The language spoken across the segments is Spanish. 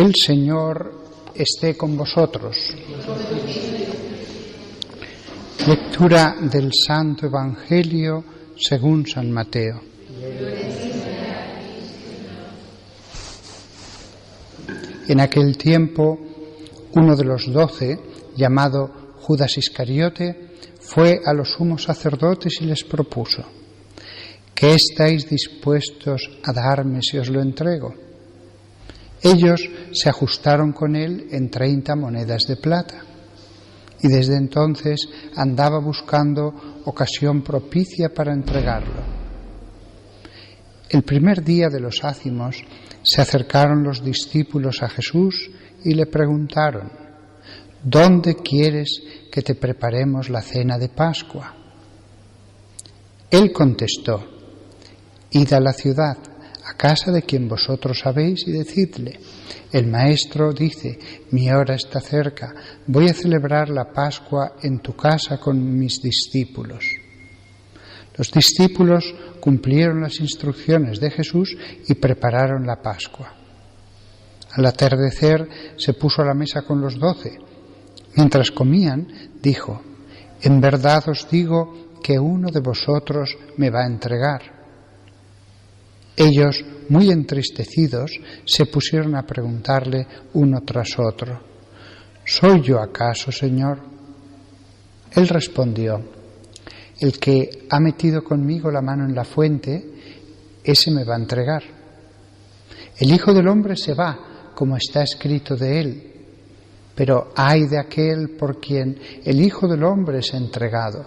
El Señor esté con vosotros. Lectura del Santo Evangelio según San Mateo. En aquel tiempo, uno de los 12, llamado Judas Iscariote, fue a los sumos sacerdotes y les propuso: ¿qué estáis dispuestos a darme si os lo entrego? Ellos se ajustaron con él en 30 monedas de plata, y desde entonces andaba buscando ocasión propicia para entregarlo. El primer día de los ácimos se acercaron los discípulos a Jesús y le preguntaron: ¿dónde quieres que te preparemos la cena de Pascua? Él contestó: id a la ciudad, a casa de quien vosotros sabéis, y decidle: el Maestro dice, mi hora está cerca, voy a celebrar la Pascua en tu casa con mis discípulos. Los discípulos cumplieron las instrucciones de Jesús y prepararon la Pascua. Al atardecer se puso a la mesa con los 12. Mientras comían, dijo: en verdad os digo que uno de vosotros me va a entregar. Ellos, muy entristecidos, se pusieron a preguntarle uno tras otro: ¿soy yo acaso, Señor? Él respondió: el que ha metido conmigo la mano en la fuente, ese me va a entregar. El Hijo del Hombre se va, como está escrito de él, pero ay de aquel por quien el Hijo del Hombre es entregado.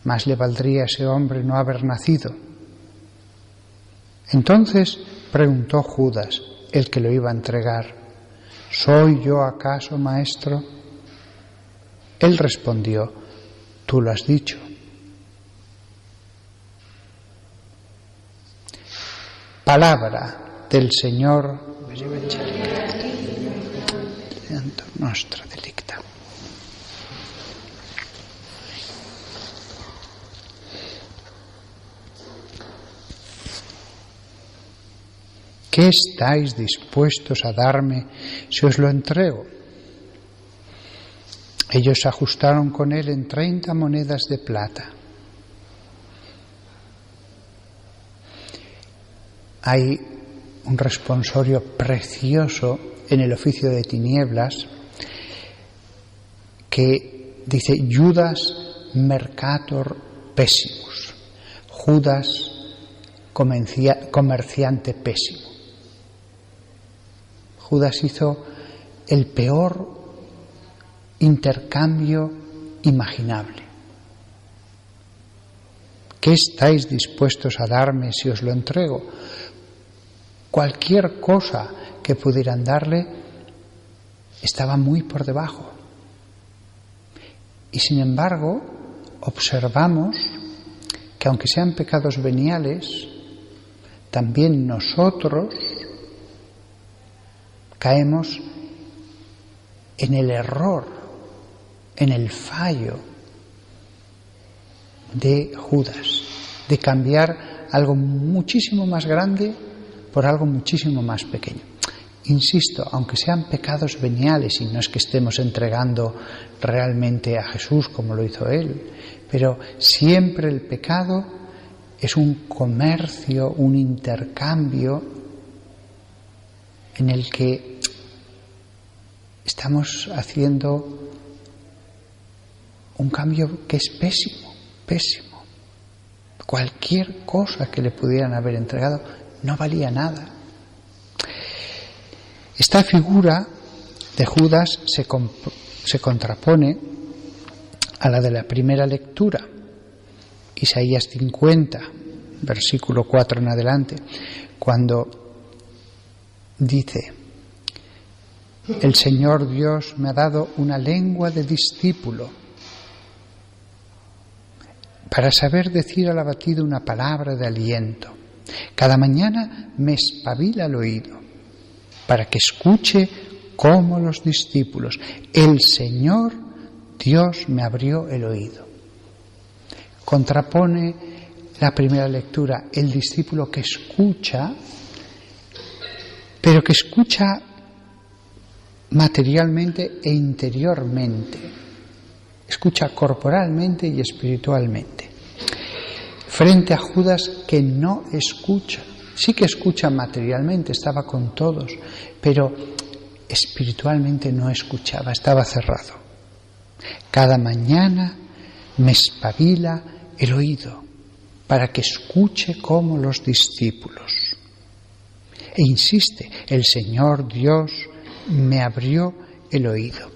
Más le valdría a ese hombre no haber nacido. Entonces preguntó Judas, el que lo iba a entregar: ¿soy yo acaso, Maestro? Él respondió: tú lo has dicho. Palabra del Señor. Nostra delicta. ¿Qué estáis dispuestos a darme si os lo entrego? Ellos se ajustaron con él en 30 monedas de plata. Hay un responsorio precioso en el oficio de tinieblas que dice: Judas mercator pessimus, Judas comerciante pésimo. Judas hizo el peor intercambio imaginable. ¿Qué estáis dispuestos a darme si os lo entrego? Cualquier cosa que pudieran darle estaba muy por debajo. Y sin embargo, observamos que aunque sean pecados veniales, también nosotros caemos en el error, en el fallo de Judas, de cambiar algo muchísimo más grande por algo muchísimo más pequeño. Insisto, aunque sean pecados veniales, y no es que estemos entregando realmente a Jesús como lo hizo Él, pero siempre el pecado es un comercio, un intercambio en el que estamos haciendo un cambio que es pésimo, pésimo. Cualquier cosa que le pudieran haber entregado no valía nada. Esta figura de Judas se contrapone a la de la primera lectura, Isaías 50, versículo 4 en adelante, cuando dice: el Señor Dios me ha dado una lengua de discípulo para saber decir al abatido una palabra de aliento. Cada mañana me espabila el oído para que escuche como los discípulos. El Señor Dios me abrió el oído. Contrapone la primera lectura, el discípulo que escucha, pero que escucha materialmente e interiormente. Escucha corporalmente y espiritualmente. Frente a Judas que no escucha. Sí que escucha materialmente, estaba con todos, pero espiritualmente no escuchaba, estaba cerrado. Cada mañana me espabila el oído para que escuche como los discípulos. E insiste, el Señor Dios me abrió el oído.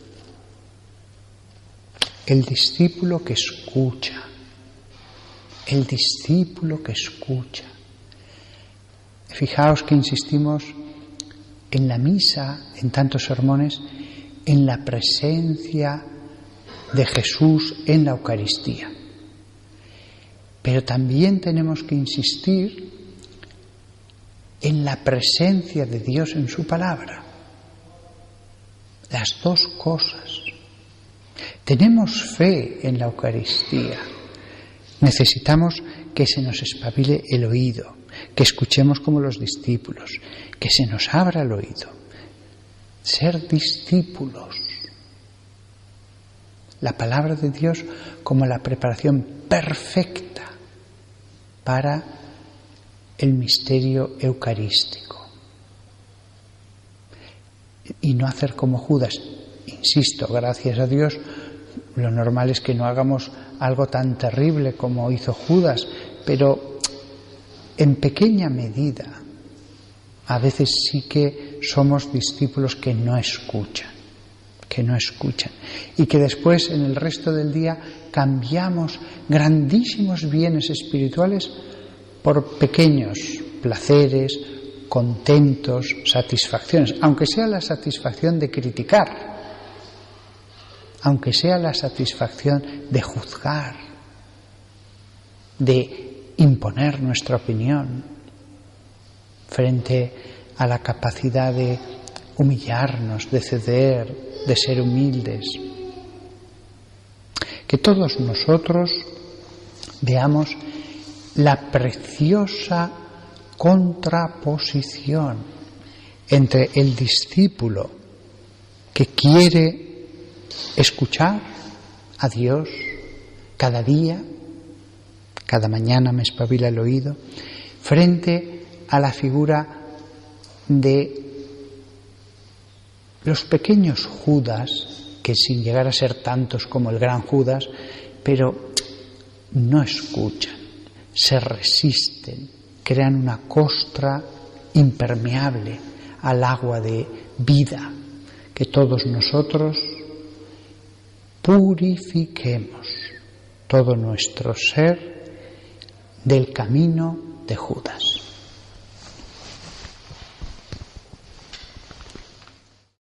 El discípulo que escucha. El discípulo que escucha. Fijaos que insistimos en la misa, en tantos sermones, en la presencia de Jesús en la Eucaristía. Pero también tenemos que insistir en la presencia de Dios en su palabra. Las dos cosas. Tenemos fe en la Eucaristía. Necesitamos que se nos espabile el oído, que escuchemos como los discípulos, que se nos abra el oído. Ser discípulos. La palabra de Dios como la preparación perfecta para el misterio eucarístico. Y no hacer como Judas. Insisto, gracias a Dios, lo normal es que no hagamos algo tan terrible como hizo Judas, pero en pequeña medida a veces sí que somos discípulos que no escuchan, y que después en el resto del día cambiamos grandísimos bienes espirituales por pequeños placeres, contentos, satisfacciones, aunque sea la satisfacción de criticar, aunque sea la satisfacción de juzgar, de imponer nuestra opinión frente a la capacidad de humillarnos, de ceder, de ser humildes. Que todos nosotros veamos la preciosa contraposición entre el discípulo que quiere escuchar a Dios cada día, cada mañana me espabila el oído, frente a la figura de los pequeños Judas, que sin llegar a ser tantos como el gran Judas, pero no escuchan, se resisten, crean una costra impermeable al agua de vida, que todos nosotros purifiquemos todo nuestro ser del camino de Judas.